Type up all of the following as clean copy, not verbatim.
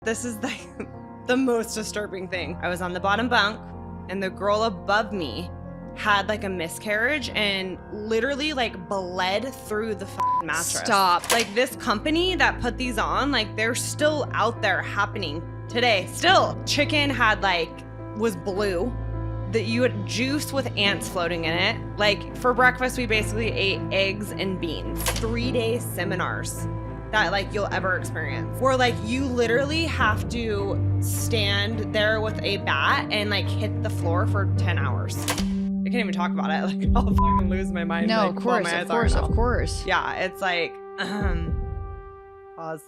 This is the most disturbing thing. I was on the bottom bunk and the girl above me had like a miscarriage and literally like bled through the mattress. Stop. Like this company that put these on, like they're still out there happening today. Still. Chicken was blue. That you had juice with ants floating in it. Like for breakfast, we basically ate eggs and beans. 3-day seminars that like you'll ever experience. Where like you literally have to stand there with a bat and like hit the floor for 10 hours. I can't even talk about it. Like I'll fucking lose my mind. No, like, of course. Yeah, it's like, pause.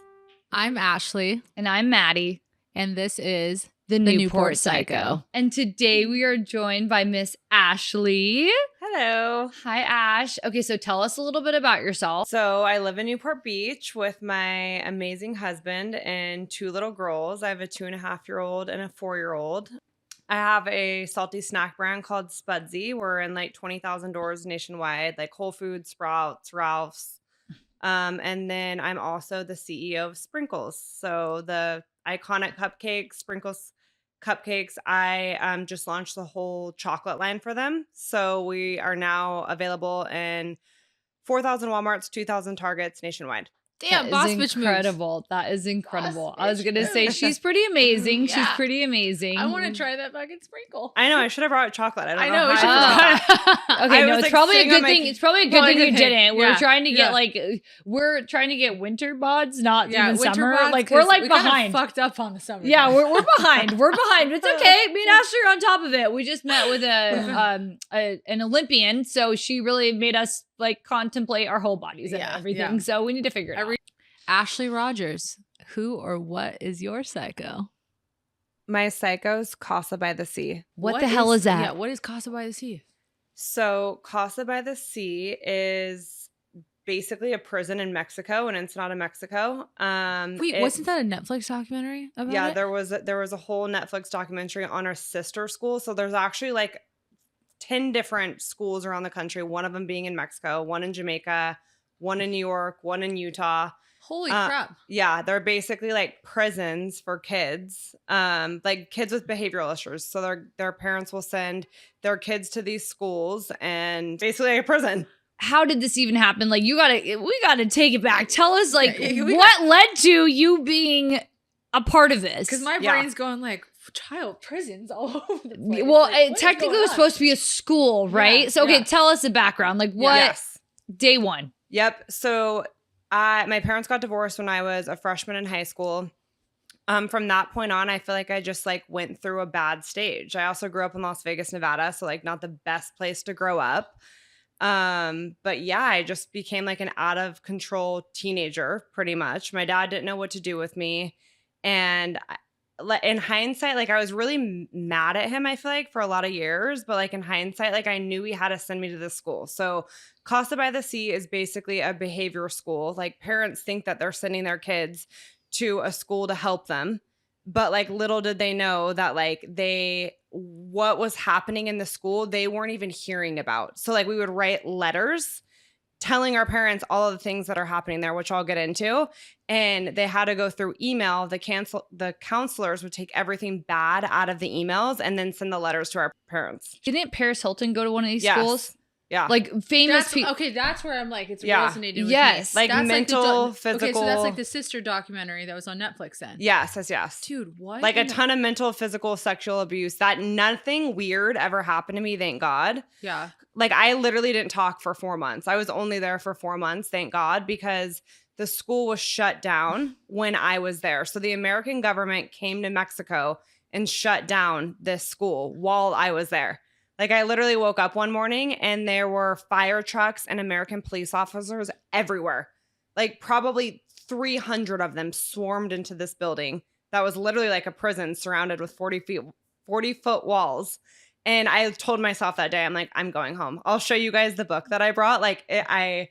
I'm Ashley. And I'm Maddie. And this is The Newport Psycho. And today we are joined by Miss Ashley. Hello. Hi, Ash. Okay, so tell us a little bit about yourself. So I live in Newport Beach with my amazing husband and 2 little girls. I have a 2.5-year-old and a 4-year-old. I have a salty snack brand called Spudsy. We're in like 20,000 doors nationwide, like Whole Foods, Sprouts, Ralph's. And then I'm also the CEO of Sprinkles. So the iconic cupcakes, Sprinkles Cupcakes, I just launched the whole chocolate line for them. So we are now available in 4,000 Walmarts, 2,000 Targets nationwide. Damn, boss bitch moves. Incredible. That is incredible. Boss I was going to say, moves. she's pretty amazing. Yeah. She's pretty amazing. I want to try that fucking sprinkle. I know. I should have brought chocolate. I don't I know. know. We should how I- Okay, I no, was, it's like, probably a sitting good on my- thing. It's probably a good Well, thing good you thing. didn't. We're Yeah. trying to get Yeah. we're trying to get winter buds, not even winter summer. buds, Like we're 'cause like we kinda behind. fucked up on the summer. Yeah, we're behind. We're behind. It's okay. Me and Ashley are on top of it. We just met with an Olympian, so she really made us like contemplate our whole bodies and Yeah, everything. yeah. So we need to figure it out. Ashley Rogers, who or what is your psycho? My psycho's Casa by the Sea. What the hell is that? Yeah, what is Casa by the Sea? So Casa by the Sea is basically a prison in Mexico, and it's not in Mexico. Wait, wasn't that a Netflix documentary about Yeah, it? there was a whole Netflix documentary on our sister school. So there's actually like 10 different schools around the country, one of them being in Mexico, one in Jamaica, one in New York, one in Utah. Holy crap. Yeah, they're basically like prisons for kids, like kids with behavioral issues. So their parents will send their kids to these schools and basically like a prison. How did this even happen? Like we gotta take it back. Tell us like Okay, what led to you being a part of this? Because my Yeah. brain's going like, child prisons all over the place. Well, Like, it technically was on? supposed to be a school, right? Yeah, So okay, yeah. tell us the background. Like what Yes. day one? Yep. So my parents got divorced when I was a freshman in high school. From that point on, I feel like I just like went through a bad stage. I also grew up in Las Vegas, Nevada, so like not the best place to grow up. But yeah, I just became like an out of control teenager pretty much. My dad didn't know what to do with me. And in hindsight, like I was really mad at him, I feel like, for a lot of years. But like in hindsight, like I knew he had to send me to this school. So Casa by the Sea is basically a behavior school. Like parents think that they're sending their kids to a school to help them. But like little did they know that like what was happening in the school, they weren't even hearing about. So like we would write letters telling our parents all of the things that are happening there, which I'll get into. And they had to go through email. The counselors would take everything bad out of the emails and then send the letters to our parents. Didn't Paris Hilton go to one of these Yes. schools? Yeah. Like famous That's, people. okay, that's where I'm like, it's Yeah. resonating with Yes. me. Like That's mental, Okay, so that's physical- like the sister documentary that was on Netflix then. Yes. Dude, what? Like a in the- ton of mental, physical, sexual abuse. That nothing weird ever happened to me, thank God. Yeah. Like I literally didn't talk for 4 months. I was only there for 4 months, thank God, because the school was shut down when I was there. So the American government came to Mexico and shut down this school while I was there. Like I literally woke up one morning and there were fire trucks and American police officers everywhere. Like probably 300 of them swarmed into this building that was literally like a prison surrounded with 40-foot walls. And I told myself that day, I'm like, I'm going home. I'll show you guys the book that I brought. Like I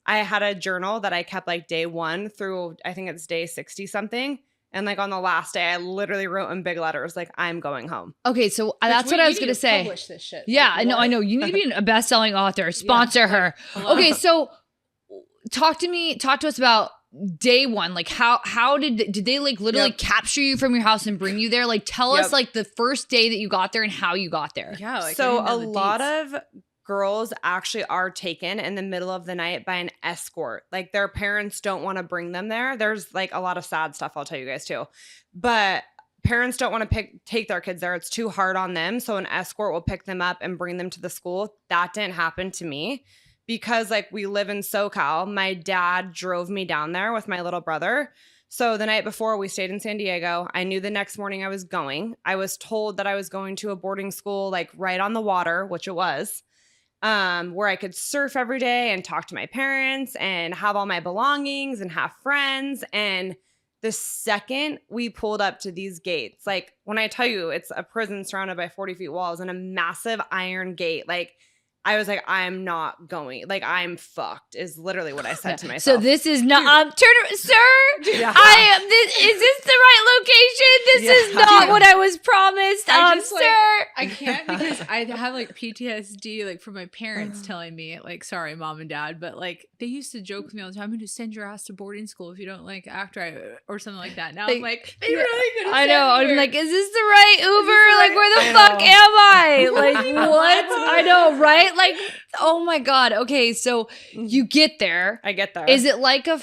had a journal that I kept like day 1 through, I think it's day 60 something. And like on the last day, I literally wrote in big letters, like, I'm going home. Okay, so that's what I was going to say. Publish this shit. Yeah, Like, I know. You need to be a best-selling author. Sponsor her. Hello. Okay, so talk to us about day one, like how did they like literally capture you from your house and bring you there? Like tell us like the first day that you got there and how you got there. Yeah. Like, So a lot of girls actually are taken in the middle of the night by an escort. Like their parents don't want to bring them there. There's like a lot of sad stuff I'll tell you guys too. But parents don't want to take their kids there. It's too hard on them. So an escort will pick them up and bring them to the school. That didn't happen to me because like we live in SoCal. My dad drove me down there with my little brother. So the night before we stayed in San Diego, I knew the next morning I was going. I was told that I was going to a boarding school like right on the water, which it was. Where I could surf every day and talk to my parents and have all my belongings and have friends. And the second we pulled up to these gates, like when I tell you it's a prison surrounded by 40 feet walls and a massive iron gate, like I was like, I'm not going. Like, I'm fucked is literally what I said to myself. So this is not, sir, Yeah. I am, is this the right location? This is not what I was promised. Sir. I can't because I have like PTSD like from my parents telling me like, sorry, mom and dad, but like they used to joke with me all the time, I'm going to send your ass to boarding school if you don't like act right or something like that. Now I'm like, they really gonna I know. I'm like, is this the right Uber? right? Like, where the fuck am I? Like, what? I know, right? Like, oh my God. Okay, so you get there. I get there. Is it like a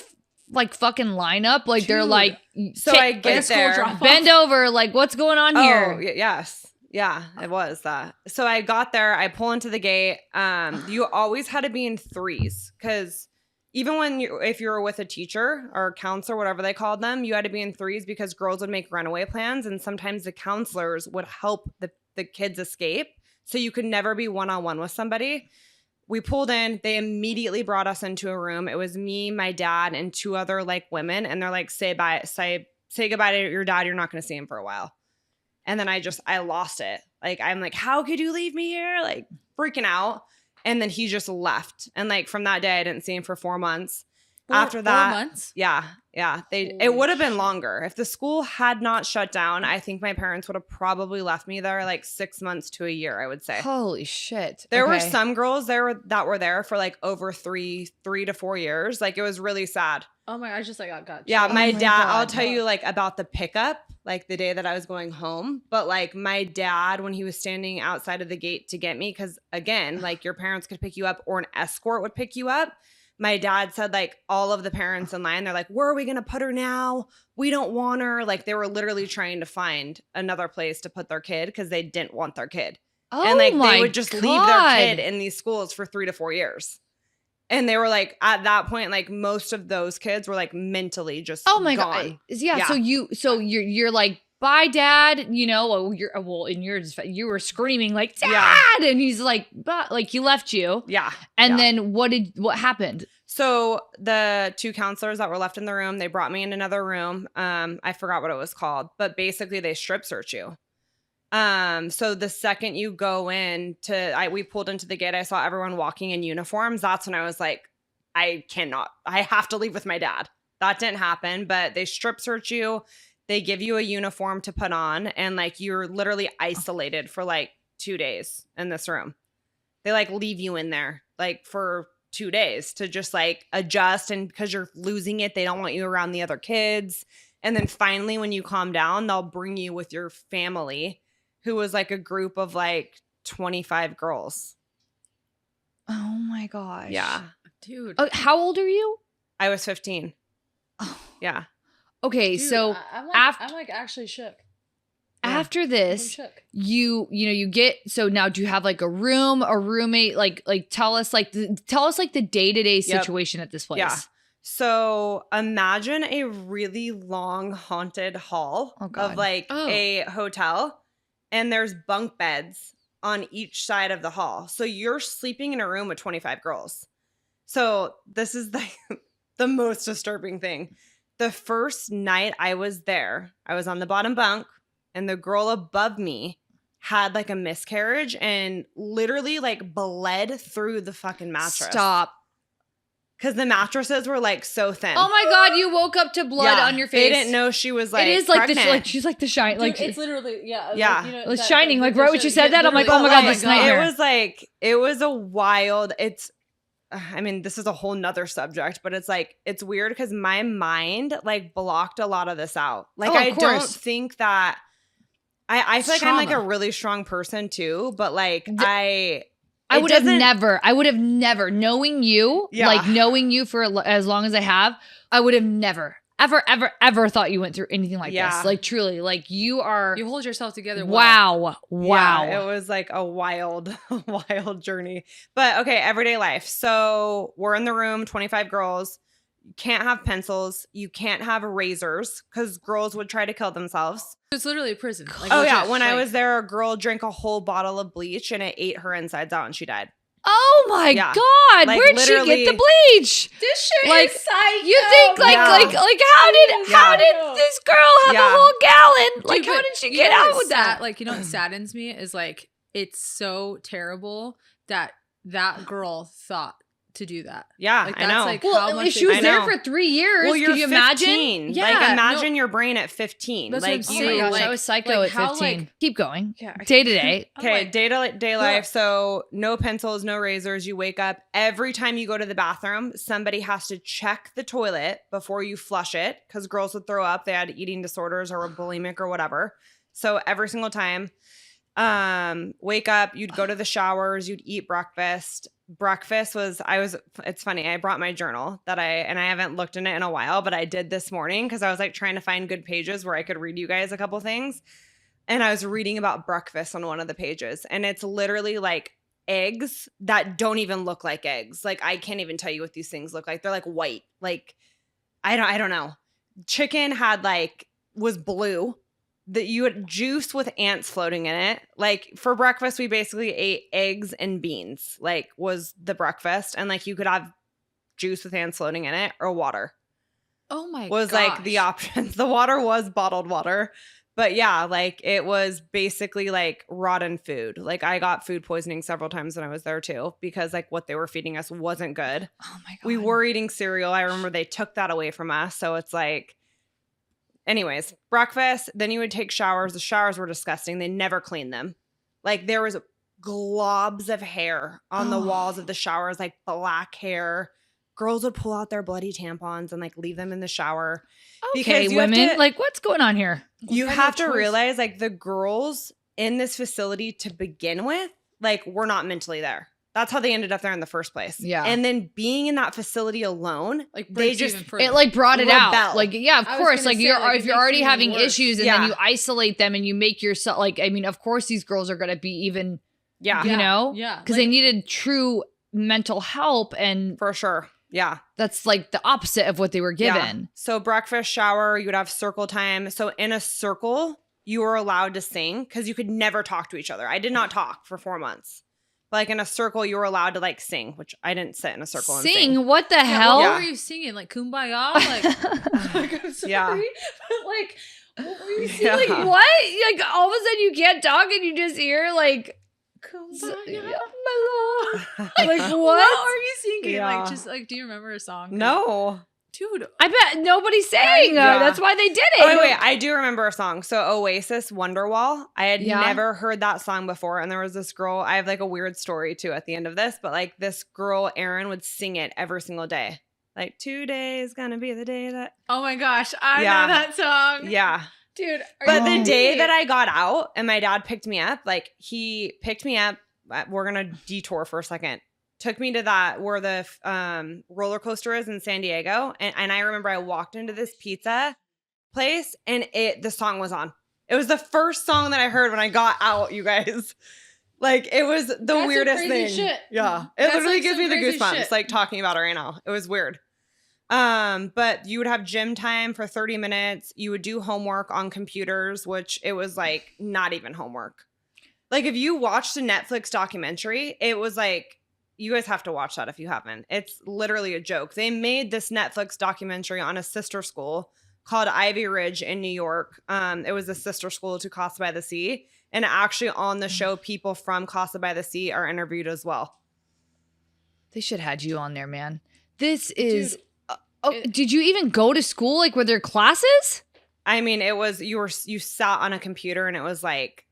fucking lineup? Like they're like, so I get there. Bend over. Like, what's going on here? Yes. Yeah, it was that. So I got there. I pull into the gate. You always had to be in threes because even when if you were with a teacher or counselor, whatever they called them, you had to be in threes because girls would make runaway plans and sometimes the counselors would help the kids escape. So you could never be one-on-one with somebody. We pulled in. They immediately brought us into a room. It was me, my dad, and two other like women. And they're like, say goodbye to your dad. You're not going to see him for a while. And then I lost it. Like, I'm like, how could you leave me here? Like freaking out. And then he just left. And like from that day, I didn't see him for 4 months. After that, 4 months? Yeah. It would have been longer. If the school had not shut down, I think my parents would have probably left me there like 6 months to a year, I would say. Holy shit. There were some girls that were there for like over 3 to 4 years. Like it was really sad. Oh my, I just like got Yeah, my dad, God. I'll tell you like about the pickup, like the day that I was going home. But like my dad, when he was standing outside of the gate to get me, because again, like your parents could pick you up or an escort would pick you up. My dad said like all of the parents in line, they're like, where are we going to put her now? We don't want her. Like they were literally trying to find another place to put their kid because they didn't want their kid. Oh and like my they would just God. leave their kid in these schools for 3 to 4 years. And they were like, at that point, like most of those kids were like mentally just Oh my gone. God. Yeah. So you're like, bye, Dad. You know, in yours, you were screaming like, Dad, and he's like, but like he left you. Yeah. And then what happened? So the two counselors that were left in the room, they brought me in another room. I forgot what it was called, but basically they strip search you. So the second you go in we pulled into the gate, I saw everyone walking in uniforms. That's when I was like, I have to leave with my dad. That didn't happen, but they strip search you. They give you a uniform to put on and like you're literally isolated for like 2 days in this room. They like leave you in there like for 2 days to just like adjust, and because you're losing it, they don't want you around the other kids. And then finally when you calm down, they'll bring you with your family, who was like a group of like 25 girls. Oh my gosh. Yeah. Dude. How old are you? I was 15. Oh. Yeah. Okay, Dude, I'm like actually shook. After this, you get, so now do you have like a roommate? Like tell us like the day-to-day situation at this place. Yeah. So imagine a really long haunted hall of like a hotel, and there's bunk beds on each side of the hall. So you're sleeping in a room with 25 girls. So this is the most disturbing thing. The first night I was there, I was on the bottom bunk, and the girl above me had like a miscarriage and literally like bled through the fucking mattress. Stop. Because the mattresses were like so thin. Oh my God, you woke up to blood on your face. They didn't know she was like it is like pregnant. like she's like the shine. Like it's literally Yeah. Like, you know, it's shining. Like right when you said that, I'm like, But oh my God, this nightmare. It was a wild. I mean, this is a whole nother subject, but it's like, it's weird because my mind like blocked a lot of this out. Like, I don't think that I feel like I'm like a really strong person too, but like I would have never knowing you, like knowing you for as long as I have, I would have never ever thought you went through anything like this. Like truly, like you hold yourself together. Wow. Yeah, it was like a wild journey. But okay, everyday life. So we're in the room, 25 girls. You can't have pencils. You can't have razors because girls would try to kill themselves. It's literally a prison. Like, when I was there, a girl drank a whole bottle of bleach and it ate her insides out and she died. Oh my God. Like, where'd she get the bleach? This shit like, is psycho. You think like how did this girl have a whole gallon? Like, how did she get out with that? Like, you know what saddens me is like, it's so terrible that girl thought to do that. Yeah, like, I know. Like, well, if she was there for 3 years, well, could you 15. imagine? Yeah, like imagine your brain at 15. That's like, what I'm saying. Oh my gosh, I was psycho at 15. Keep going. Day to day. Okay, day to day life. So no pencils, no razors. You wake up. Every time you go to the bathroom, somebody has to check the toilet before you flush it because girls would throw up. They had eating disorders or were bulimic or whatever. So every single time, wake up, you'd go to the showers, you'd eat breakfast. Breakfast was, it's funny. I brought my journal and I haven't looked in it in a while, but I did this morning because I was like trying to find good pages where I could read you guys a couple things. And I was reading about breakfast on one of the pages and it's literally like eggs that don't even look like eggs. Like I can't even tell you what these things look like. They're like white. Like, I don't know. Chicken was blue. That you had juice with ants floating in it. Like for breakfast, we basically ate eggs and beans, like was the breakfast. And like you could have juice with ants floating in it or water. Oh my god. Was like the options. The water was bottled water. But yeah, like it was basically like rotten food. Like I got food poisoning several times when I was there too because like what they were feeding us wasn't good. Oh my God. We were eating cereal. I remember they took that away from us. So it's like, anyways, breakfast, then you would take showers. The showers were disgusting. They never cleaned them. Like there was globs of hair on the walls of the showers, like black hair. Girls would pull out their bloody tampons and like leave them in the shower. Okay, women, like what's going on here? You have to realize like the girls in this facility to begin with, like were not mentally there. That's how they ended up there in the first place. Yeah. And then being in that facility alone, like they just it like brought it out. rebel. Like yeah, of course. Like if you're already having issues and then you Yeah. isolate them and you make yourself like I mean, of course these girls are gonna be even you know? Yeah. Because they needed true mental help and for sure. Yeah. that's like the opposite of what they were given. Yeah. So breakfast, shower, you would have circle time. So in a circle, you were allowed to sing because you could never talk to each other. I did not talk for 4 months. But like in a circle, you were allowed to like sing, which I didn't sit in a circle and sing. What the hell? What were you singing? Like Kumbaya? Like, I'm sorry. Yeah. But like, what were you singing? Yeah. Like what? Like all of a sudden you can't talk and you just hear like Kumbaya. my lord. Like what? what are you singing? Yeah. Like just like, do you remember a song? No. Dude. I bet nobody sang. Yeah. That's why they did it. Oh, wait. I do remember a song. So Oasis, Wonderwall. I had Yeah. never heard that song before. And there was this girl. I have like a weird story too at the end of this. But like this girl, Erin, would sing it every single day. Like today is going to be the day that. Oh my gosh. I Yeah. know that song. Yeah. Dude. But the day that I got out and my dad picked me up, like he picked me up. We're going to detour for a second. Took me to that where the roller coaster is in San Diego. And I remember I walked into this pizza place and the song was on. It was the first song that I heard when I got out, you guys. Like it was the That's weirdest some crazy thing. shit. Yeah. It That's literally like gives some me the crazy goosebumps, shit. like talking about it right now. It was weird. But you would have gym time for 30 minutes. You would do homework on computers, which it was like not even homework. Like if you watched a Netflix documentary, it was like, you guys have to watch that if you haven't. It's literally a joke. They made this Netflix documentary on a sister school called Ivy Ridge in New York. It was a sister school to Casa By the Sea. And actually on the show, people from Casa By the Sea are interviewed as well. They should have had you on there, man. This is did you even go to school? Like were there classes? I mean, it was you sat on a computer and it was like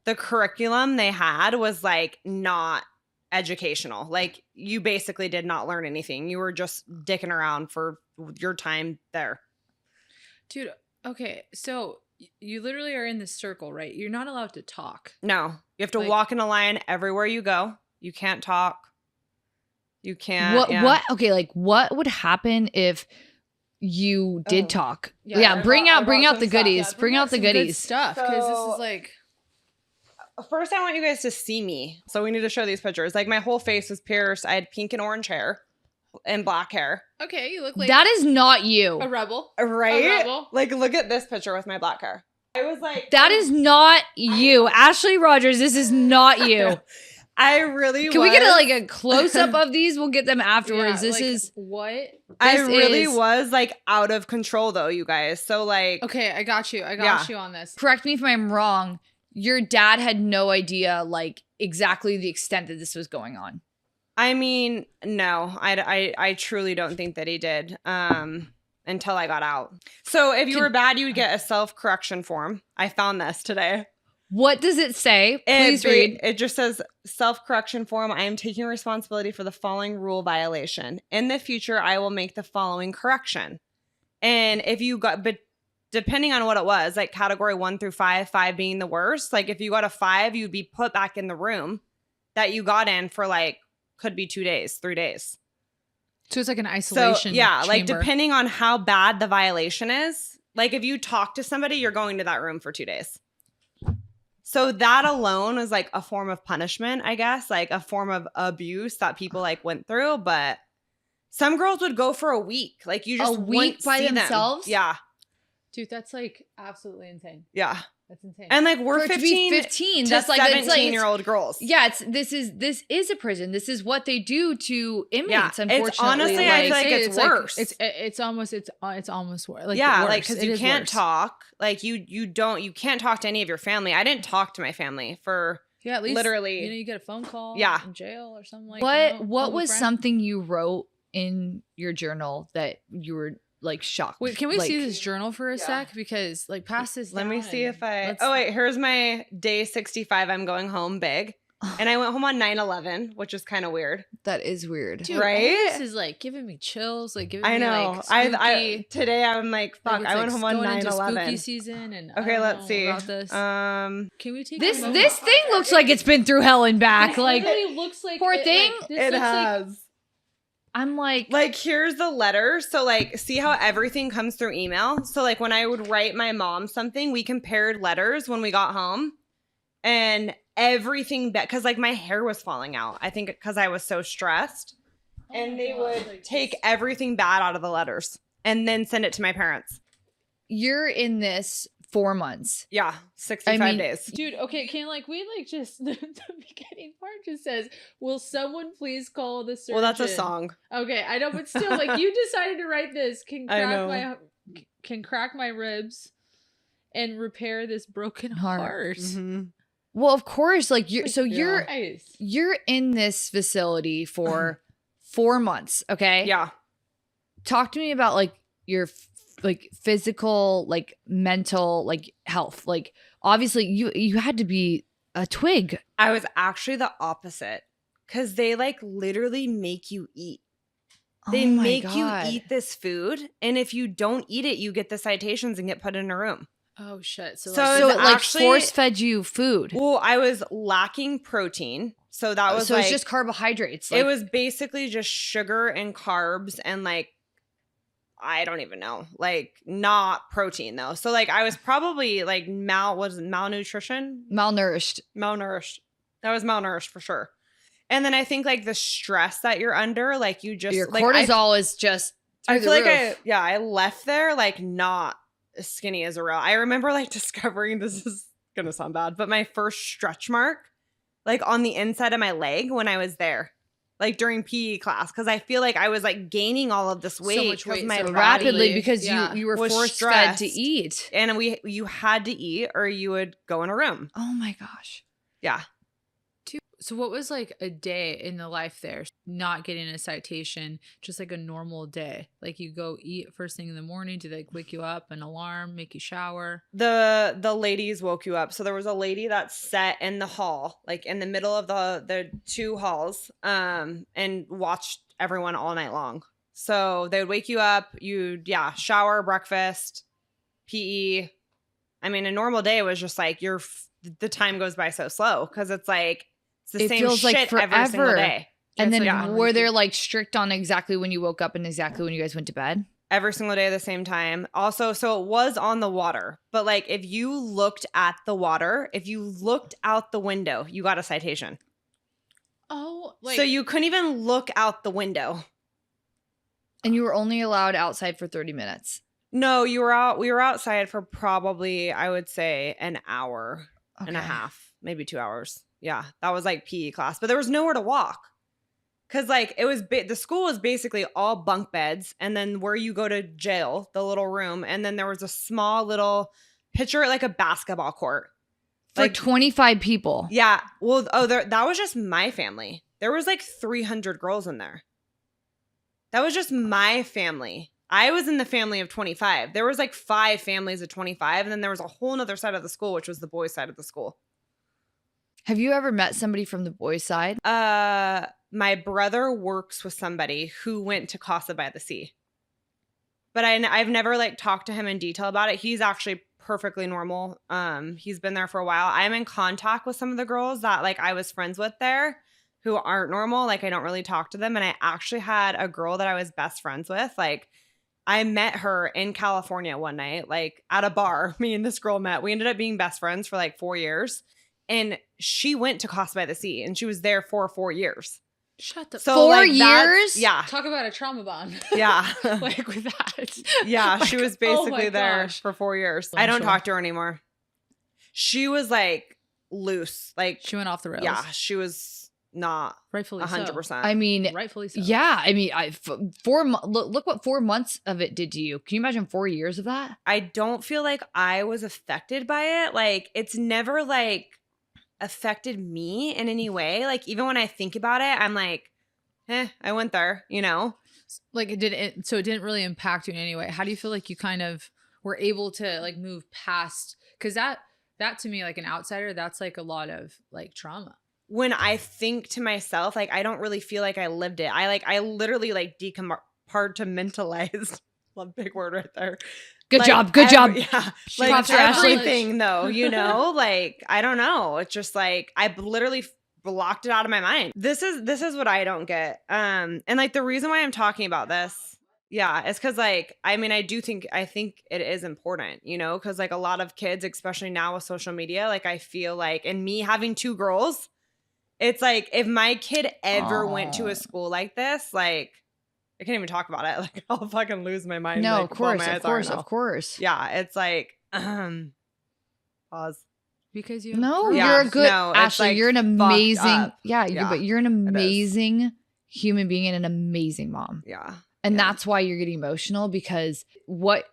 the curriculum they had was like not educational. Like you basically did not learn anything. You were just dicking around for your time there. Dude, okay. So you literally are in this circle, right? You're not allowed to talk. No, you have to Like- walk in a line everywhere you go. You can't talk. You can't. What okay, like what would happen if you did Oh. talk? Yeah, Yeah, I bring brought out some the stuff. goodies. Yeah, bring out the some good goodies. stuff, because this So- is like, First, I want you guys to see me. So we need to show these pictures. Like my whole face was pierced. I had pink and orange hair and black hair. okay, you look like That is not you. a rebel. Right? A rebel. Like look at this picture with my black hair. I was like, That is not you. Ashley Rogers, this is not you. I really Can was. we get a close up of these? We'll get them afterwards. Yeah, This like, is what? I this really is- was like out of control though, you guys. So like, Okay, I got you. I got Yeah. you on this. correct me if I'm wrong. Your dad had no idea like exactly the extent that this was going on. I mean, no, I truly don't think that he did. Until I got out. So if you were bad, you would get a self-correction form. I found this today. What does it say? Please It read. It just says self-correction form. I am taking responsibility for the following rule violation. In the future, I will make the following correction. And if you got, but depending on what it was, like category 1 through 5, 5 being the worst, like if you got a 5, you'd be put back in the room that you got in for like, could be 2 days, 3 days. So it's like an So isolation. yeah, like chamber. depending on how bad the violation is, like if you talk to somebody, you're going to that room for 2 days. So that alone is like a form of punishment, I guess, like a form of abuse that people like went through. But some girls would go for a week. Like you just week wouldn't by see them. themselves? Yeah. Dude, that's like absolutely insane. Yeah. That's insane. And like we're For it to be 15, 15, to that's like 17-year-old girls. Yeah, this is a prison. This is what they do to inmates. Yeah, it's Unfortunately, honestly, I feel like it's worse. It's almost worse. Like yeah, worse. like because It you is can't worse. talk. Like you can't talk to any of your family. I didn't talk to my family for Yeah, at least literally- you get a phone call. Yeah. in jail or something like. What was something you wrote in your journal that you were like shocked? Wait, can we like, see this journal for a Yeah. sec? Because like pass this. Let me down see and if I. let's- Oh wait, here's my day 65. I'm going home big, and I went home on 9/11, which is kind of weird. That is weird. Dude, all right? this is like giving me chills. Like giving I me know. like I spooky, today I'm like fuck. like, it's, I went like, home on going into 9/11. spooky season and I Okay, don't let's know see. about this. Can we take This a moment? this thing looks like it's been through hell and back. It Like literally looks like poor thing. this It looks has. I'm like Like here's the letter. So like see how everything comes through email. So like when I would write my mom something, we compared letters when we got home, and everything because like my hair was falling out. I think because I was so stressed, Oh and my they God, would like, take this- everything bad out of the letters and then send it to my parents. you're in this 4 months. Yeah, 65 I mean, days. Dude, okay, can like we like just the beginning part just says, "Will someone please call the surgeon?" Well, that's a song. Okay, I know, but still, like you decided to write this. I know. Can crack my ribs and repair this broken Heart. heart. Mhm. Well, of course, like you're Like, so you're Guys. you're in this facility for 4 months, okay? Yeah. Talk to me about like your like physical, like mental, like health. Like obviously you had to be a twig. I was actually the opposite because they like literally make you eat. They Oh my make God. you eat this food, and if you don't eat it, you get the citations and get put in a room. Oh shit. So, So like, So It's it like actually- force fed you food. Well, I was lacking protein, so that was so like it's just carbohydrates. it was basically just sugar and carbs and like I don't even know, like not protein though. So like I was probably like malnutrition, malnourished. malnourished. I was malnourished for sure. And then I think like the stress that you're under, like you just Your like, cortisol is just I through feel the like roof. I left there like not as skinny as a rail. I remember like discovering, this is gonna sound bad, but my first stretch mark like on the inside of my leg when I was there, like during PE class, because I feel like I was like gaining all of this weight much because weight my so body rapidly because Yeah. you were was force fed to stressed. eat. and you had to eat or you would go in a room. Oh my gosh. Yeah. So what was like a day in the life there? Not getting a citation, just like a normal day. Like you go eat first thing in the morning. Do they like wake you up, an alarm, make you shower? The ladies woke you up. So there was a lady that sat in the hall, like in the middle of the two halls, and watched everyone all night long. So they would wake you up, you'd shower, breakfast, PE. I mean, a normal day was just like the time goes by so slow because it's like it's the It same feels shit like every single forever. day. And It's then like were there like strict on exactly when you woke up and exactly when you guys went to bed? Every single day at the same time. Also, so it was on the water, but like if you looked at the water, if you looked out the window, you got a citation. Oh, like So you couldn't even look out the window. And you were only allowed outside for 30 minutes. No, we were outside for probably, I would say, an hour and a Okay. half, maybe 2 hours. Yeah, that was like PE class, but there was nowhere to walk. Cause like it was, the school was basically all bunk beds, and then where you go to jail, the little room, and then there was a small little picture like a basketball court For like 25 people. Yeah, well, that was just my family. There was like 300 girls in there. That was just my family. I was in the family of 25. There was like 5 families of 25, and then there was a whole nother side of the school, which was the boys' side of the school. Have you ever met somebody from the boys' side? My brother works with somebody who went to Casa by the Sea. But I've never like talked to him in detail about it. He's actually perfectly normal. He's been there for a while. I'm in contact with some of the girls that like I was friends with there who aren't normal. Like I don't really talk to them. And I actually had a girl that I was best friends with. Like I met her in California one night, like at a bar. Me and this girl met. We ended up being best friends for like 4 years. And she went to Casa by the Sea, and she was there for 4 years. shut the So 4 like, years? Yeah. talk about a trauma bond. Yeah. like with that. Yeah, Like, she was oh my basically there gosh. for 4 years. I'm I don't sure. talk to her anymore. She was like loose. Like, She went off the rails. yeah, she was not Rightfully 100%. I mean, Rightfully so. yeah. I mean, look what 4 months of it did to you. Can you imagine 4 years of that? I don't feel like I was affected by it. Like, it's never like affected me in any way. Like, even when I think about it, I'm like, I went there, you know? Like it didn't really impact you in any way. How do you feel like you kind of were able to like move past? Because that to me, like an outsider, that's like a lot of like trauma. When I think to myself, like, I don't really feel like I lived it. I literally like decompartmentalized. Love big word right there. Good Like, job. Good job. Yeah. Props Like to Ashley. everything though, you know, like, I don't know. It's just like, I literally blocked it out of my mind. This is what I don't get. And like the reason why I'm talking about this, yeah, is because like, I mean, I think it is important, you know, because like a lot of kids, especially now with social media, like I feel like, and me having 2 girls, it's like if my kid ever went to a school like this, like I can't even talk about it. Like I'll fucking lose my mind. No, like, of blow course, my eyes of out right course, now. of course. Yeah, it's like pause. Because you No, Yeah, you're a good no, it's, Ashley. like, you're an fucked amazing. up. Yeah, Yeah, but you're an is. amazing human being and an amazing mom. Yeah. And Yeah. that's why you're getting emotional, because what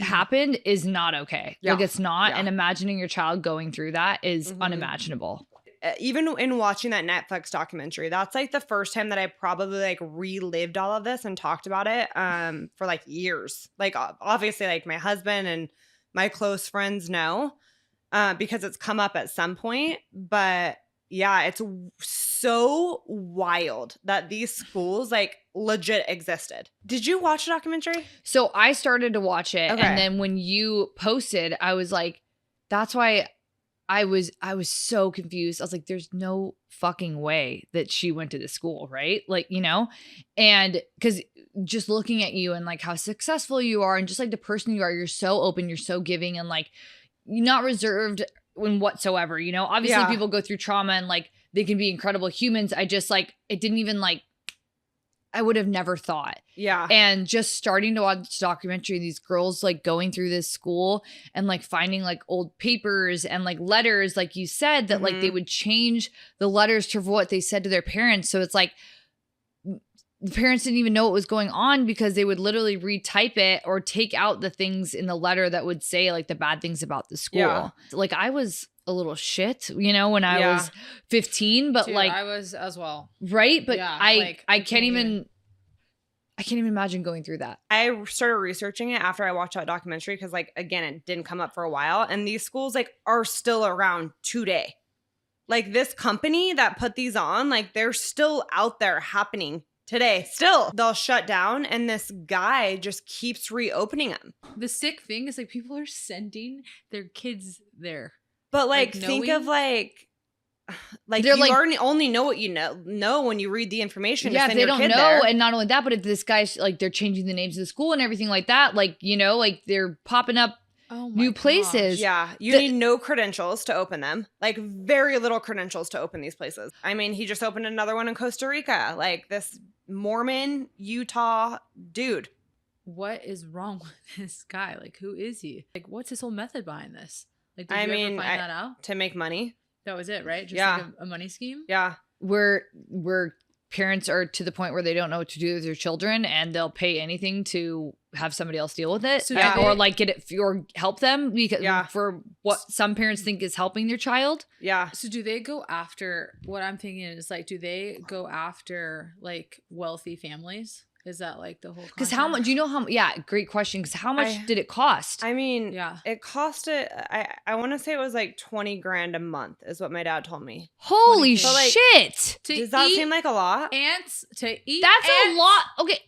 happened is not okay. Yeah. Like it's not. Yeah. And imagining your child going through that is Mhm. unimaginable. Even in watching that Netflix documentary, that's like the first time that I probably like relived all of this and talked about it for like years. Like obviously like my husband and my close friends know because it's come up at some point. But yeah, it's so wild that these schools like legit existed. Did you watch the documentary? So I started to watch it. Okay. And then when you posted, I was like, that's why I was so confused. I was like, there's no fucking way that she went to the school, right? Like, you know, and because just looking at you and like how successful you are and just like the person you are, you're so open, you're so giving, and like you're not reserved in whatsoever, you know? Obviously Yeah. people go through trauma and like they can be incredible humans. I just like, it didn't even like, I would have never thought. Yeah. And just starting to watch the documentary, these girls like going through this school and like finding like old papers and like letters, like you said, that like they would change the letters to what they said to their parents. So it's like the parents didn't even know what was going on because they would literally retype it or take out the things in the letter that would say like the bad things about the school. Yeah. Like I was a little shit, you know, when I was 15, but Dude, like I was as well. right. But Yeah, I can't even imagine going through that. I started researching it after I watched that documentary because, like, again, it didn't come up for a while. And these schools, like, are still around today. Like, this company that put these on, like, they're still out there happening today. Still, they'll shut down, and this guy just keeps reopening them. The sick thing is, like, people are sending their kids there. But, like think of, like They're you like- only know what you know when you read the information. Yeah, to if send they your don't kid know, there. and not only that, but if this guy's like they're changing the names of the school and everything like that, like, you know, like they're popping up new places. Yeah, you need no credentials to open them. Like, very little credentials to open these places. I mean, he just opened another one in Costa Rica. Like, this Mormon, Utah dude. What is wrong with this guy? Like, who is he? Like, what's his whole method behind this? Like, did you ever find that out? To make money. That was it, right? Just Yeah. like a money scheme? Yeah. Where parents are to the point where they don't know what to do with their children, and they'll pay anything to have somebody else deal with it, So or like get it or help them because Yeah. for what some parents think is helping their child. Yeah. So do they go after, what I'm thinking is, like, do they go after, like, wealthy families? Is that, like, the whole Because how much? Do you know how? Yeah, great question. Because how much did it cost? I mean, Yeah. it costed, I want to say it was like 20 grand a month is what my dad told me. Holy 20K. like- shit! To Does that eat seem like a lot? ants, to eat That's a ants lot. Okay.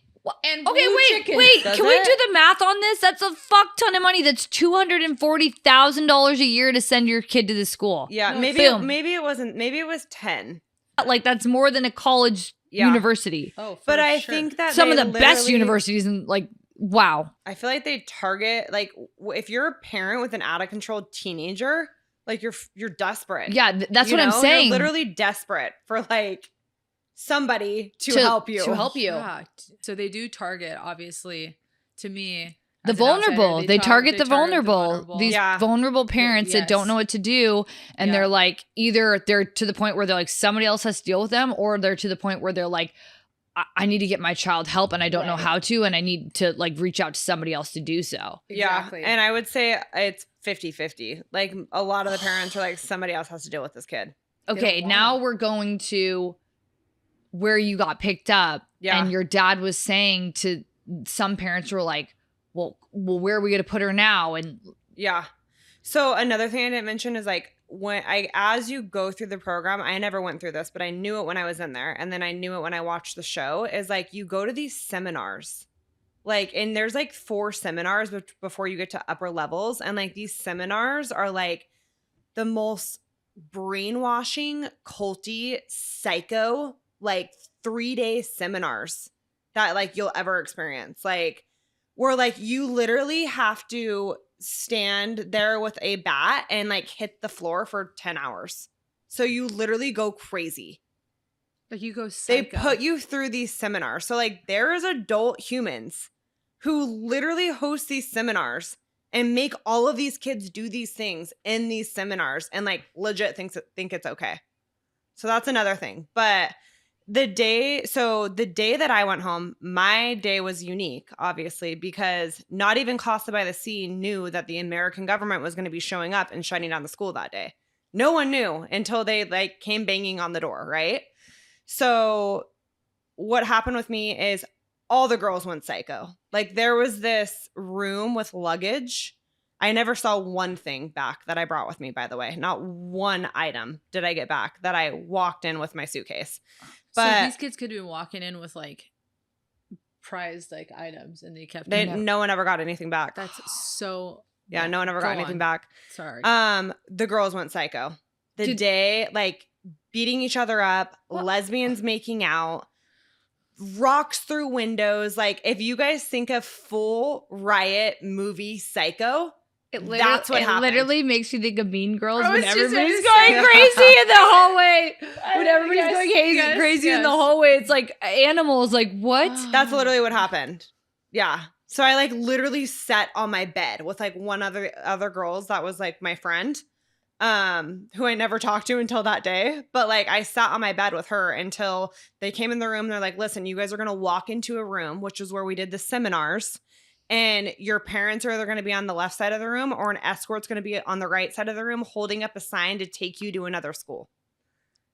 and Okay, blue wait, chicken. wait. Does Can we it? do the math on this? That's a fuck ton of money. That's $240,000 a year to send your kid to the school. Yeah, No, maybe it wasn't. Maybe it was 10. Like that's more than a college Yeah. university. Oh, for But I sure. think that Some of they the best literally- universities, and like, wow. I feel like they target, like, if you're a parent with an out of control teenager, like, you're desperate. Yeah, that's You what I'm know? saying. You're literally desperate for, like, somebody to help you. To help you. Yeah. So they do target, obviously, to me, The as an outsider, vulnerable. They target the vulnerable. These Yeah. vulnerable parents that don't know what to do. And Yeah. they're like, either they're to the point where they're like, somebody else has to deal with them, or they're to the point where they're like, I need to get my child help and I don't know Right. how to, and I need to like reach out to somebody else to do so. Exactly. Yeah. And I would say it's 50-50. Like, a lot of the parents are like, somebody else has to deal with this kid. Okay, don't now wanna. we're going to where you got picked up. Yeah. And your dad was saying to some parents were like, well, where are we going to put her now? And Yeah. So another thing I didn't mention is, like, as you go through the program, I never went through this, but I knew it when I was in there. And then I knew it when I watched the show, is like, you go to these seminars, like, and there's like 4 seminars before you get to upper levels. And like, these seminars are like the most brainwashing, culty, psycho, like 3-day seminars that like you'll ever experience. Like, where like you literally have to stand there with a bat and like hit the floor for 10 hours. So you literally go crazy. Like, you go They psycho. put you through these seminars. So like, there is adult humans who literally host these seminars and make all of these kids do these things in these seminars and like legit think it's okay. So that's another thing. But the day that I went home, my day was unique, obviously, because not even Casa by the Sea knew that the American government was going to be showing up and shutting down the school that day. No one knew until they like came banging on the door, right? So what happened with me is all the girls went psycho. Like, there was this room with luggage. I never saw one thing back that I brought with me, by the way. Not one item did I get back that I walked in with my suitcase. But so these kids could have been walking in with, like, prized, like, items, and they kept no one ever got anything back. That's so... Yeah, no one ever got Go anything on. back. Sorry. The girls went psycho. The Did- day, like, beating each other up, What? lesbians making out, rocks through windows. Like, if you guys think of full riot movie Psycho, that's what happened. It literally makes you think of Mean Girls I when was just everybody's gonna going say- crazy in the hallway. When everybody's Yes, going yes, crazy in the yes. hallway, it's like animals. Like what? That's literally what happened. Yeah. So I like literally sat on my bed with like one other girls that was like my friend, who I never talked to until that day. But like, I sat on my bed with her until they came in the room. They're like, listen, you guys are going to walk into a room, which is where we did the seminars. and your parents are either going to be on the left side of the room or an escort's going to be on the right side of the room holding up a sign to take you to another school.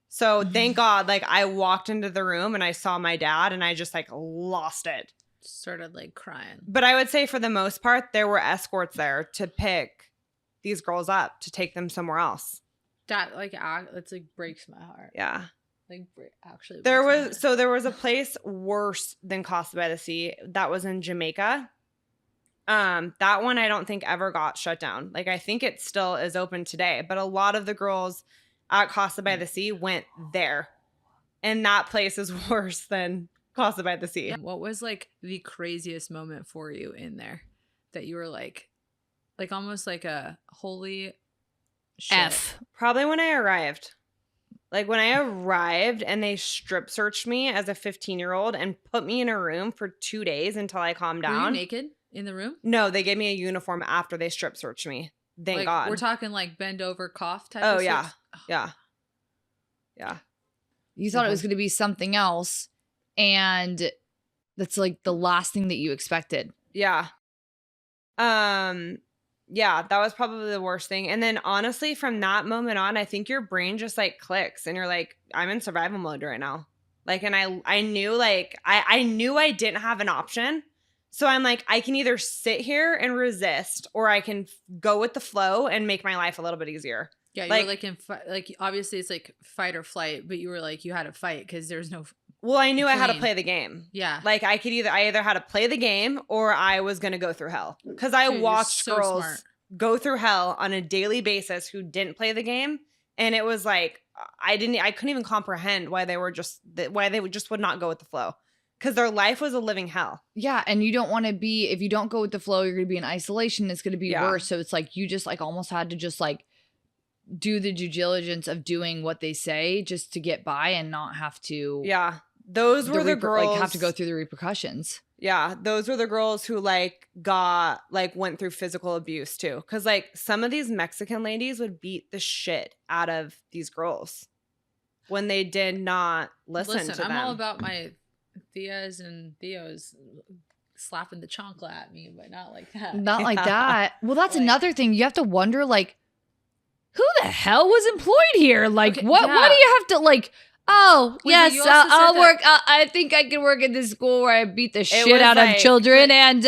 So thank God, like I walked into the room and I saw my dad and I just like lost it. Started like crying. But I would say for the most part, there were escorts there to pick these girls up to take them somewhere else. That like it's like breaks my heart. Yeah. Like actually There was a place worse than Casa by the Sea that was in Jamaica. That one I don't think ever got shut down. Like I think it still is open today, but a lot of the girls at Casa by the Sea went there. And that place is worse than Casa by the Sea. What was like the craziest moment for you in there that you were like almost like a holy shit? F. Probably when I arrived. Like when I arrived and they strip searched me as a 15-year-old and put me in a room for 2 days until I calmed down. Were you naked in the room? No, they gave me a uniform after they strip searched me. Thank God. We're talking like bend over cough type Oh, of yeah. search? Yeah. Yeah. You thought it was going to be something else, and that's like the last thing that you expected. Yeah. Yeah, that was probably the worst thing. And then honestly, from that moment on, I think your brain just like clicks and you're like, I'm in survival mode right now. Like, and I knew like, I knew I didn't have an option. So I'm like, I can either sit here and resist or I can go with the flow and make my life a little bit easier. Yeah, you like, were like in like obviously it's like fight or flight, but you were like you had to fight because there's no. Well, I knew I had to Clean. play the game. Yeah, Like I either had to play the game or I was gonna go through hell. Because I Dude, watched you're so girls smart. go through hell on a daily basis who didn't play the game, and it was like I couldn't even comprehend why they just would not go with the flow. Because their life was a living hell. Yeah, and you don't want to be, if you don't go with the flow, you're going to be in isolation. It's going to be Yeah. worse. So it's like you just like almost had to just like do the due diligence of doing what they say just to get by and not have to. Yeah. Those were the girls. Like have to go through the repercussions. Yeah. Those were the girls who like went through physical abuse too. Because like some of these Mexican ladies would beat the shit out of these girls when they did not listen to them. I'm all about my Theas and Theos slapping the chancla at me, but not like that. Not like that. Well, that's Like- another thing. You have to wonder, like, who the hell was employed here? Like, Okay, what do yeah. you have to, like, oh, Wait, but yes, you also I'll said work. I think I can work at this school where I beat the shit was out like- of children and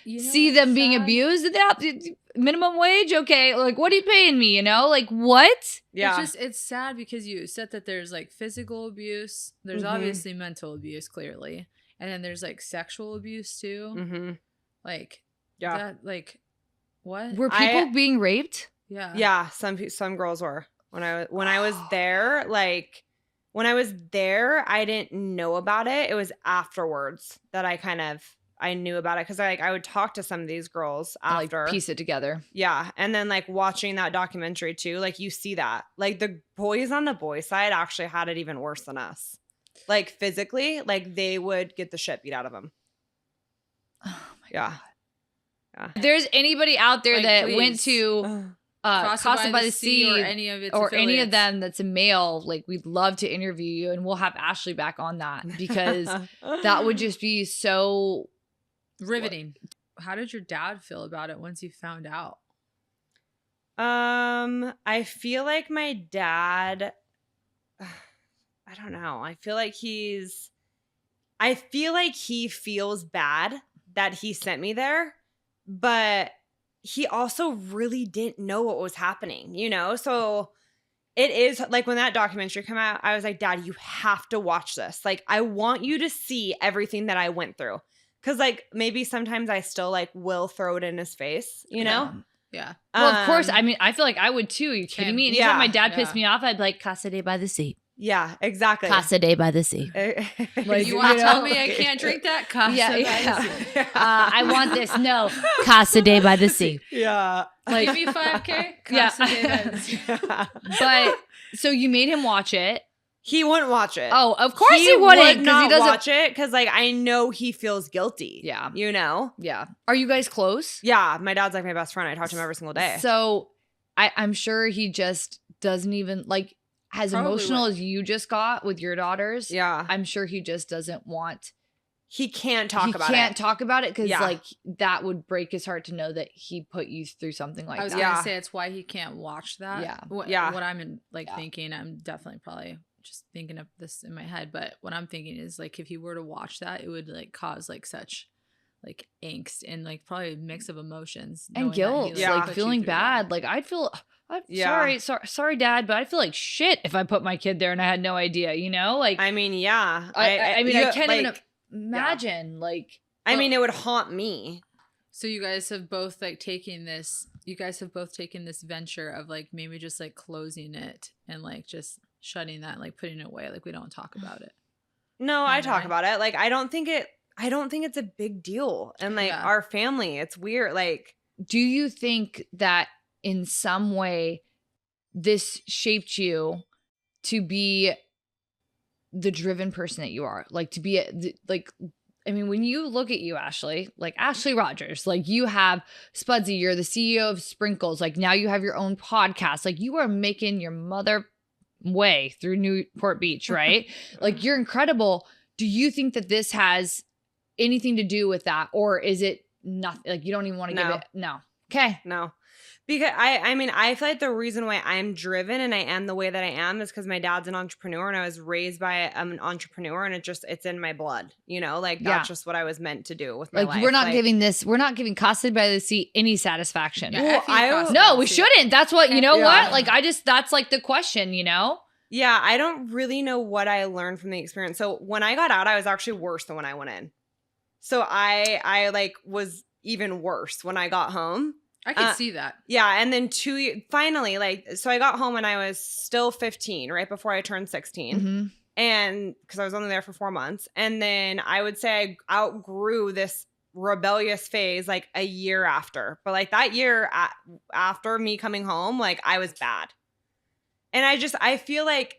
You know see what's them being sad? abused. And minimum wage? Okay. Like, what are you paying me? You know? Like, what? Yeah. It's sad because you said that there's like physical abuse, there's Mhm. obviously mental abuse clearly, and then there's like sexual abuse too. Mm-hmm. Like Yeah. that, like what? Were people being raped? Yeah. Yeah, some girls were. When I was there, like when I was there, I didn't know about it. It was afterwards that I knew about it because I would talk to some of these girls after. Like, piece it together. Yeah, and then like watching that documentary too, like you see that like the boys on the boy side actually had it even worse than us. Like physically, like they would get the shit beat out of them. Oh my Yeah. If there's anybody out there Like, that please. went to Casa by the Sea or any of its or any of affiliates. them that's a male, like we'd love to interview you, and we'll have Ashley back on that because that would just be so Riveting. How did your dad feel about it once you found out? I feel like my dad, I don't know. I feel like he feels bad that he sent me there, but he also really didn't know what was happening, you know? So it is like when that documentary came out, I was like, Dad, you have to watch this. Like, I want you to see everything that I went through. Cause like maybe sometimes I still like will throw it in his face, you know? Yeah. well, of course. I mean, I feel like I would too. Are you kidding me? Anytime Yeah, my dad pissed yeah. me off, I'd be like, Casa by the Sea. Yeah, exactly. Casa by the Sea. Like, You want to know? tell me I can't drink that? Casa Yeah, by yeah. the Sea. I want this. No. Casa by the Sea. Yeah. Like, Give me 5K. Yeah. Casa by the Sea. but so you made him watch it. He wouldn't watch it. Oh, of course he wouldn't would because not he doesn't watch it because like I know he feels guilty. Yeah. You know? Yeah. Are you guys close? Yeah. My dad's like my best friend. I talk to him every single day. So I'm sure he just doesn't even like as Probably emotional would. as you just got with your daughters. yeah. I'm sure he just doesn't want he can't talk about it. He can't talk about it because Yeah. like that would break his heart to know that he put you through something like I was that. gonna Yeah. say it's why he can't watch that. Yeah. What Yeah. I'm Yeah. thinking, I'm definitely probably just thinking of this in my head, but what I'm thinking is like if he were to watch that, it would like cause like such like angst and like probably a mix of emotions And knowing that he, guilt, Yeah. like put you feeling through bad. that. Like I'd feel, I'm Yeah. sorry, Dad, but I feel like shit if I put my kid there and I had no idea. You know, like I mean, yeah. I mean, I can't even like, imagine. Like, I mean, it would haunt me. So you guys have both like taken this. You guys have both taken this venture of like maybe just like closing it and like just shutting that, like putting it away, like we don't talk about it. No, I talk Right. about it. Like, I don't think it's a big deal. And like Yeah. our family, it's weird. Like, do you think that in some way this shaped you to be the driven person that you are? Like to be like, I mean, when you look at you, Ashley, like Ashley Rogers, like you have Spudsy, you're the CEO of Sprinkles. Like now you have your own podcast. Like you are making your mother way through Newport Beach, right? Like you're incredible. Do you think that this has anything to do with that? Or is it nothing? Like you don't even want to give No. it? No. Okay. no. Because I mean, I feel like the reason why I'm driven and I am the way that I am is because my dad's an entrepreneur and I was raised by an entrepreneur and it's in my blood, you know, like that's just what I was meant to do with my Like life. we're not giving Casa by the Sea any satisfaction. Yeah, Well, F you, I- Casa No, by we the Sea. shouldn't. That's what, you know Yeah. what? Like that's like the question, you know? Yeah, I don't really know what I learned from the experience. So when I got out, I was actually worse than when I went in. So I like was even worse when I got home. I can see that. Yeah, and then finally, like, so I got home when I was still 15, right before I turned 16. Mm-hmm. And because I was only there for 4 months. And then I would say I outgrew this rebellious phase like a year after. But like that year after me coming home, like I was bad. And I feel like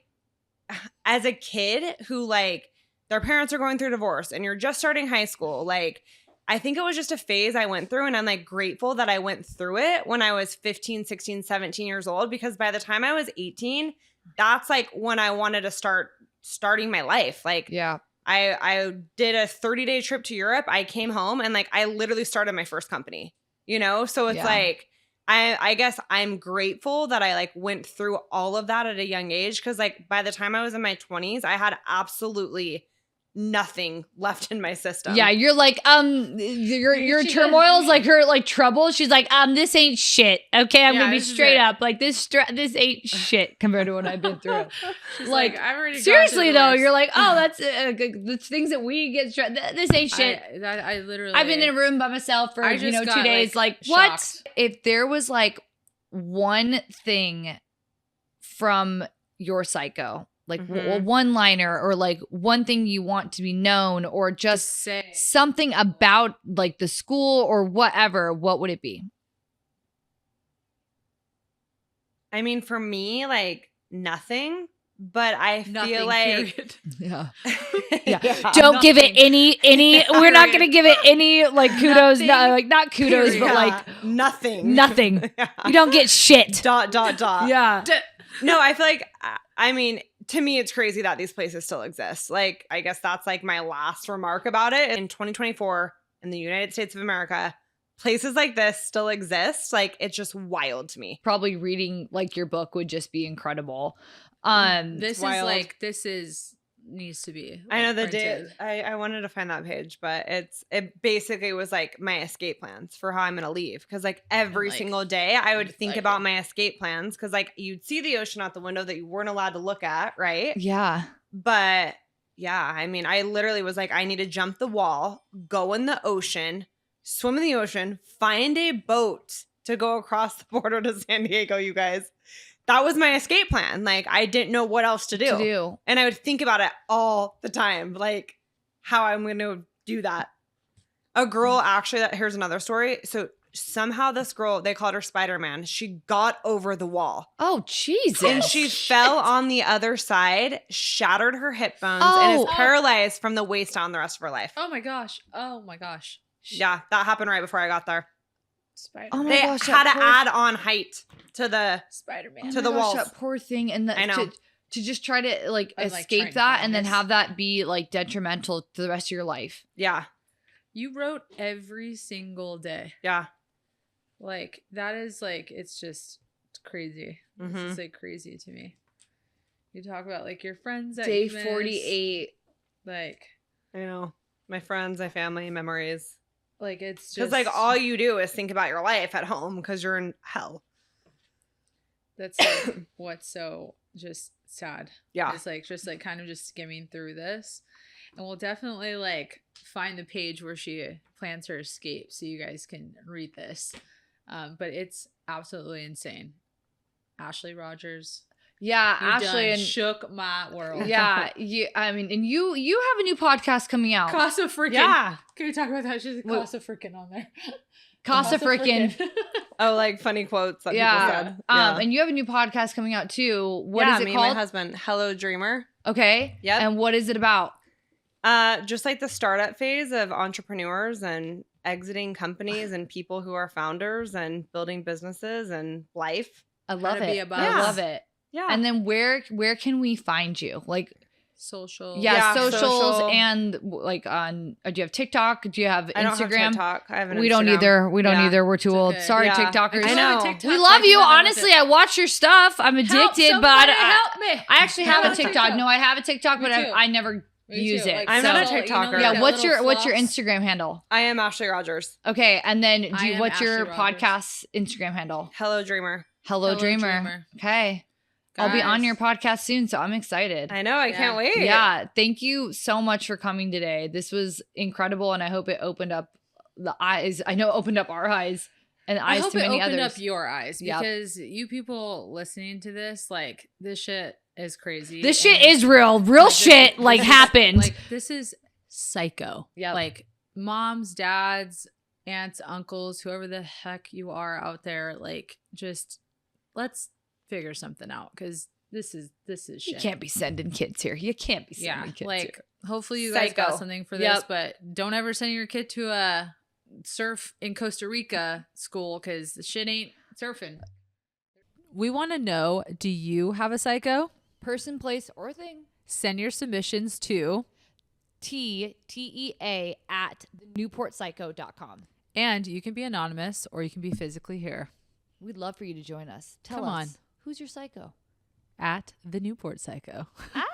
as a kid who like their parents are going through divorce and you're just starting high school, like I think it was just a phase I went through and I'm like grateful that I went through it when I was 15, 16, 17 years old, because by the time I was 18, that's like when I wanted to starting my life. Like Yeah. I did a 30-day trip to Europe. I came home and like I literally started my first company, you know? So it's Yeah. like I guess I'm grateful that I like went through all of that at a young age, because like by the time I was in my 20s, I had absolutely nothing left in my system. Yeah, you're like, your turmoil is like her like trouble. She's like, this ain't shit. Okay, I'm Yeah, gonna be this is straight it. up. Like this ain't shit compared to what I've been through. She's Like, I've already gone Seriously through though, worse. you're like, oh, that's the things that we get. This ain't shit. I literally. I've been in a room by myself for I just 2 got, days. Like what? shocked. If there was like one thing from your psycho, like Mhm. one liner or like one thing you want to be known, or just say something about like the school or whatever, what would it be? I mean, for me, like nothing, but I nothing. feel like Period. Yeah. yeah. Don't give it Nothing. any we're not gonna give it any like kudos, Nothing. not kudos, Period. but Yeah, like nothing. nothing. Yeah. You don't get shit. Dot. Yeah. No, I feel like, I mean, to me, it's crazy that these places still exist. Like, I guess that's like my last remark about it. In 2024, in the United States of America, places like this still exist. Like, it's just wild to me. Probably reading like your book would just be incredible. This is wild. like needs to be. I know the like, day printed. I wanted to find that page, but it basically was like my escape plans for how I'm gonna leave. Cause like every like, single day I would think like about it. my escape plans, because like you'd see the ocean out the window that you weren't allowed to look at, right? Yeah. But yeah, I mean, I literally was like, I need to jump the wall, go in the ocean, swim in the ocean, find a boat to go across the border to San Diego, you guys. That was my escape plan. Like, I didn't know what else to do. And I would think about it all the time, like how I'm going to do that. A girl actually, here's another story. So somehow this girl, they called her Spider-Man. She got over the wall. Oh, Jesus. And she fell on the other side, shattered her hip bones, and is Oh. paralyzed from the waist down the rest of her life. Oh my gosh. Oh my gosh. Yeah, that happened right before I got there. Spider. Oh my They gosh, had that to poor- add on height to the Spider-Man. Oh to my the gosh, walls. that poor thing. And I know. to just try to like I'm, like, escape trying to that find and then this. have that be like detrimental to the rest of your life. Yeah. You wrote every single day. Yeah. Like that is like it's crazy. This is like crazy to me. You talk about like your friends that Day you miss, 48. like I know. My friends, my family, memories. like it's just Because like all you do is think about your life at home because you're in hell. that's like what's so just sad. Yeah. It's like just like kind of just skimming through this. And we'll definitely like find the page where she plans her escape so you guys can read this. But it's absolutely insane. Ashley Rogers. Yeah, You Ashley done and shook my world. yeah, I mean, and you have a new podcast coming out. Casa freaking. Yeah. Can we talk about that? She's What- Casa freaking on there. Casa freaking. Oh, like funny quotes that people Yeah. said. Yeah. And you have a new podcast coming out too. What is it me called? and my husband. Hello Dreamer. Okay. Yep. And what is it about? Just like the startup phase of entrepreneurs and exiting companies and people who are founders and building businesses and life. I love to be it. about. I Yeah. love it. Yeah. And then where can we find you? Like Social. yeah, Yeah, socials social. and like on do you have TikTok? Do you have I don't have Instagram? TikTok. I have an We don't Instagram. either. We don't Yeah. either. We're too It's old. okay. Sorry, Yeah. TikTokers. I know. We love you. Honestly, I watch your stuff. I'm addicted, but help me. I actually have a Help. TikTok. No, I have a TikTok, Me but too. I never Me use too. it. Like, I'm so, not a so, you know, TikToker. like yeah, that what's your little floss? Instagram handle? I am Ashley Rogers. Okay, and then I am what's your Ashley Rogers. podcast Instagram handle? Hello Dreamer. Hello, Hello Dreamer. Dreamer. Okay. I'll be on Guys. your podcast soon, so I'm excited. I know. I can't wait. Yeah, thank you so much for coming today. This was incredible, and I hope it opened up the eyes. I know it opened up our eyes and I eyes hope to it many opened others. up your eyes Yep. because you people listening to this, like this shit is crazy. This shit and, is real. Real like, this- shit this like is- happened. Like this is psycho. Yep. Like moms, dads, aunts, uncles, whoever the heck you are out there, like just let's figure something out because this is shit. you can't be sending kids here. You can't be sending Yeah, kids like here. hopefully you guys got Psycho. something for this, Yep. but don't ever send your kid to a surf in Costa Rica school because the shit ain't surfing. We want to know, do you have a psycho? Person, place, or thing. Send your submissions to, TEA at newportpsycho.com. and you can be anonymous or you can be physically here We'd love for you to join us. Tell Come us, on. who's your psycho? at the Newport Psycho. Ah!